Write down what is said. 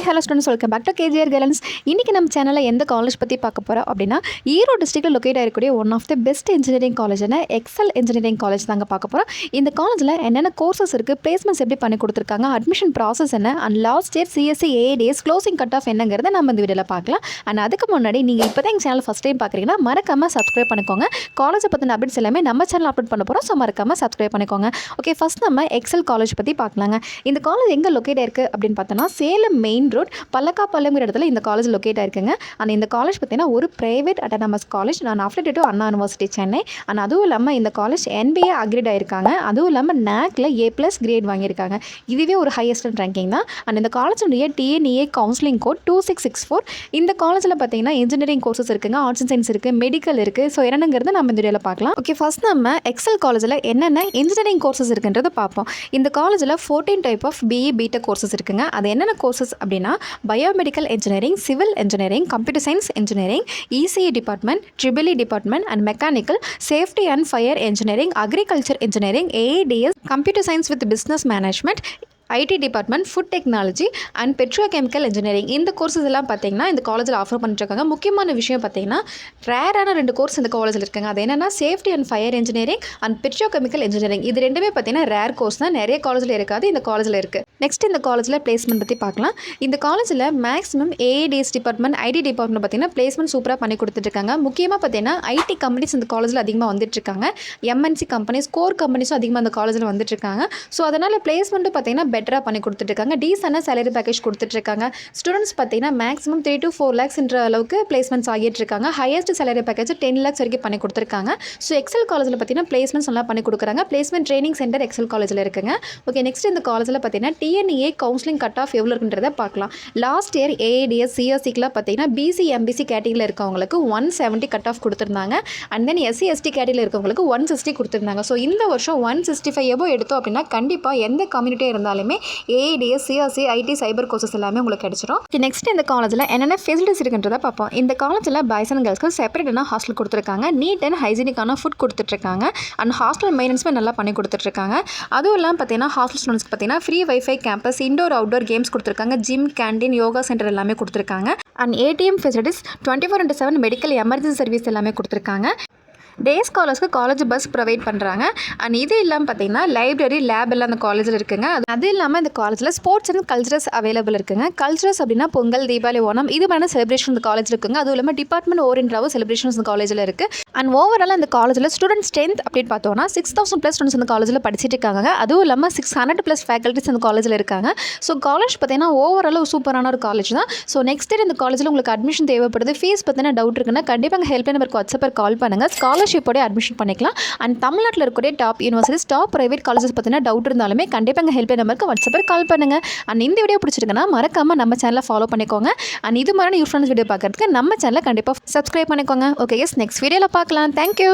Hello students, welcome back to KGR guidance. இன்றைக்கி நம்ம சேனலில் எந்த காலேஜ் பற்றி பார்க்க போகிறோம் அப்படின்னா, ஈரோடு டிஸ்ட்ரிக்ட்டில் லொக்கேட் ஆகிருக்கக்கூடிய one of the best engineering காலேஜான எக்ஸல் இன்ஜினியரிங் காலேஜ் தாங்க பார்க்க போகிறோம். இந்த காலேஜில் என்னென்ன கோர்சஸ் இருக்குது, பிளேஸ்மெண்ட்ஸ் எப்படி பண்ணி கொடுத்துருக்காங்க, அட்மிஷன் ப்ராசஸ் என்ன, and last year CSC AADS closing cut off என்னங்கிறத நம்ம இந்த வீடியோவில் பார்க்கலாம். அண்ட் அதுக்கு முன்னாடி நீங்கள் இப்போ தான் எங்கள் சேனல் ஃபஸ்ட் டைம் பார்க்குறீங்கன்னா மறக்காமல் சப்ஸ்கிரைப் பண்ணிக்கோங்க. காலேஜை பற்றின அப்டேட்ஸ் எல்லாமே நம்ம சேனல் அப்லோட் பண்ண போகிறோம், ஸோ மறக்காமல் சப்ஸ்கிரைப் பண்ணிக்கோங்க. ஓகே, ஃபஸ்ட் நம்ம எக்ஸல் காலேஜ் பற்றி பார்க்கலாங்க. இந்த காலேஜ் எங்கே லொக்கேட் ஆயிருக்கு அப்படின்னு பார்த்தோன்னா, சேலம் மெயின் ரோட் பல்லக்காப்பாளையம்ங்கிற இடத்துல இந்த காலேஜ் லொக்கேட் ஆயிருக்குங்க. அண்ட் இந்த காலேஜ் பார்த்தீங்கன்னா ஒரு பிரைவேட் அட்டானமஸ் காலேஜ். நான் affiliated to Anna university Chennai. And அதுவும் இல்லாமல் இந்த காலேஜ் NBA அக்ரிட் ஆயிருக்காங்க. அதுவும் இல்லாமல் NACல A+ கிரேட் வாங்கியிருக்காங்க. இதுவே ஒரு ஹையஸ்ட் ரேங்கிங் தான். அண்ட் இந்த காலேஜுடைய TNEA கவுன்சிலிங் கோட் 2664. இந்த காலேஜில் பார்த்தீங்கன்னா இன்ஜினியரிங் கோர்சஸ் இருக்குங்க, ஆர்ட்ஸ் அண்ட் சயின்ஸ் இருக்குது, மெடிக்கல் இருக்குது. ஸோ என்னங்கிறது நம்ம இந்த வீடியோவில் பார்க்கலாம். ஓகே, ஃபர்ஸ்ட் நம்ம எக்ஸல் காலேஜில் என்னென்ன இன்ஜினியரிங் கோர்சஸ் இருக்குன்றதை பார்ப்போம். இந்த காலேஜில் 14 type of BE BTech courses இருக்குங்க. அது என்னென்ன கோர்சஸ் அப்படின்னா, biomedical engineering, civil engineering, computer science engineering, ECE department, EEE department and mechanical, safety and fire engineering, agriculture engineering, AADS, computer science with business management, IT department, food technology and petrochemical engineering. இந்த courses எல்லாம் பார்த்தீங்கன்னா இந்த காலேஜில் offer பண்ணிட்டுருக்காங்க. முக்கியமான விஷயம் பார்த்தீங்கன்னா, ரேரான 2 கோர்ஸ் இந்த காலேஜில் இருக்குங்க. அது என்னென்னா safety and fire engineering and petrochemical engineering. இது ரெண்டுமே பார்த்தீங்கன்னா ரேர் கோர்ஸ் தான், நிறைய காலேஜில் இருக்காது, இந்த காலேஜில் இருக்குது. நெக்ஸ்ட் இந்த காலேஜில் பிளேஸ்மெண்ட் பற்றி பார்க்கலாம். இந்த காலேஜில் maximum AADS department, IT department பார்த்தீங்கன்னா பிளேஸ்மெண்ட் சூப்பராக பண்ணி கொடுத்துட்ருக்காங்க. முக்கியமாக பார்த்தீங்கன்னா IT கம்பெனிஸ் இந்த காலேஜில் அதிகமாக வந்துட்டுருக்காங்க. MNC கம்பெனிஸ், கோர் கம்பெனிஸும் அதிகமாக இந்த காலேஜில் வந்துட்டுருக்காங்க. ஸோ அதனால் பிளேஸ்மெண்ட்டு பார்த்தீங்கன்னா பெட்டராக பண்ணி கொடுத்துட்ருக்காங்க. டீசெண்டான சேலரி பேக்கேஜ் கொடுத்துட்ருக்காங்க. ஸ்டூடெண்ட்ஸ் பார்த்தீங்கன்னா மேக்ஸிமம் 3 to 4 lakhsன்ற அளவுக்கு பிளேஸ்மெண்ட்ஸ் ஆகிட்டு இருக்காங்க. ஹையஸ்ட் சேலரி பேக்கேஜ் 10 lakhs வரைக்கும் பண்ணி கொடுத்துருக்காங்க. ஸோ எக்ஸல் காலேஜில் பார்த்தீங்கன்னா பிளேஸ்மெண்ட்ஸ் நல்லா பண்ணி கொடுக்குறாங்க. பிளேஸ்மெண்ட் ட்ரைனிங் சென்டர் எக்ஸல் காலேஜில் இருக்குங்க. ஓகே, நெக்ஸ்ட் இந்த காலேஜில் பார்த்தீங்கன்னா TNEA கவுன்சிலிங் கட் ஆஃப் எவ்வளோ இருக்குன்றதை பார்க்கலாம். லாஸ்ட் இயர் AADS CSCக்குலாம் பார்த்தீங்கன்னா BC MBC கேட்டகிரியில் இருக்கவங்களுக்கு 170 கட் ஆஃப் கொடுத்துருந்தாங்க. அண்ட் தென் SC ST கேட்டகிரியில் இருக்கவங்களுக்கு 160 கொடுத்துருந்தாங்க. ஸோ இந்த வருஷம் 165 எபோ எடுத்தோம் அப்படின்னா கண்டிப்பாக எந்த கம்யூனிட்டியாக இருந்தாலுமே AADS, CSC, IT, cyber courses எல்லாமே உங்களுக்கு கிடைச்சிடும். நெக்ஸ்ட் இந்த காலேஜில் என்னென்ன ஃபெசிலிட்டிஸ் இருக்குன்றதை பார்ப்போம். இந்த காலேஜில் பாய்ஸ் அண்ட் கேர்ள்ஸ்க்கு செப்பரேட்டான ஹாஸ்டல் கொடுத்துருக்காங்க. நீட் அண்ட் ஹைஜீனிக்கான ஃபுட் கொடுத்துட்ருக்காங்க. அண்ட் ஹாஸ்டல் மெயின்டெனன்ஸுமே நல்லா பண்ணி கொடுத்துட்ருக்காங்க. அதுவும் இல்லாமல் பார்த்தீங்கன்னா ஹாஸ்டல் ஸ்டூடெண்ட்ஸ்க்கு பார்த்தீங்கன்னா free wifi campus, indoor outdoor games கொடுத்துருக்காங்க. ஜிம், கேண்டீன், யோகா சென்டர் எல்லாமே கொடுத்துருக்காங்க. And ATM facilities, 24/7 medical emergency service எல்லாமே கொடுத்துருக்காங்க. டே ஸ்காலர்ஸ்க்கு காலேஜ் பஸ் ப்ரொவைட் பண்ணுறாங்க. அண்ட் இது இல்லாமல் பார்த்தீங்கன்னா லைப்ரரி, லேப் எல்லாம் அந்த காலேஜில் இருக்குங்க. அது இல்லாமல் இந்த காலேஜில் ஸ்போர்ட்ஸ் அண்ட் கல்ச்சரல்ஸ் அவைலபிள் இருக்குங்க. கல்ச்சரல்ஸ் அப்படின்னா பொங்கல், தீபாவளி, ஓணம் இது மாதிரி செலிப்ரேஷன் இந்த காலேஜில் இருக்குங்க. அதுவும் இல்லாமல் டிபார்ட்மெண்ட் ஓரியன்டாகவும் செலிப்ரேஷன்ஸ் இந்த காலேஜில் இருக்குது. அண்ட் ஓவரால் இந்த காலேஜில் ஸ்டூடெண்ட் ஸ்ட்ரென்த் அப்படின்னு பார்த்தோன்னா 6000+ ஸ்டூடெண்ட்ஸ் இந்த காலேஜில் படிச்சுட்டு இருக்காங்க. அதுவும் இல்லாமல் 600+ ஃபேக்கல்ட்டிஸ் இந்த காலேஜில் இருக்காங்க. ஸோ காலேஜ் பார்த்தீங்கன்னா ஓவரால் ஒரு சூப்பரான ஒரு காலேஜ் தான். ஸோ நெக்ஸ்ட் இயர் இந்த காலேஜில் உங்களுக்கு அட்மிஷன் தேவைப்படுது, ஃபீஸ் பற்றின டவுட் இருக்குன்னா கண்டிப்பாக எங்கள் ஹெல்ப்லைன் நம்பருக்கு வாட்ஸ்அப்பில் கால் பண்ணுங்கள். ஸ்காலர்ஷிப்போட அட்மிஷன் பண்ணிக்கலாம். அண்ட் தமிழ்நாட்டில் இருக்கக்கூடிய top universities, top private colleges பற்றின டவுட் இருந்தாலுமே கண்டிப்பாக எங்கள் ஹெல்ப்லைன் நம்பருக்கு வாட்ஸ்அப்பில் கால் பண்ணுங்கள். அண்ட் இந்த வீடியோ பிடிச்சிருக்குன்னா மறக்காமல் நம்ம சேனலை ஃபாலோ பண்ணிக்கோங்க. அண்ட் இது மாதிரி யூஸ்ஃபுல்லான வீடியோ பார்க்குறதுக்கு நம்ம சேனலை கண்டிப்பாக சப்ஸ்கிரைப் பண்ணிக்கோங்க. ஓகே, எஸ், நெக்ஸ்ட் வீடியோவில் பார்க்கலாம். தேங்க்யூ.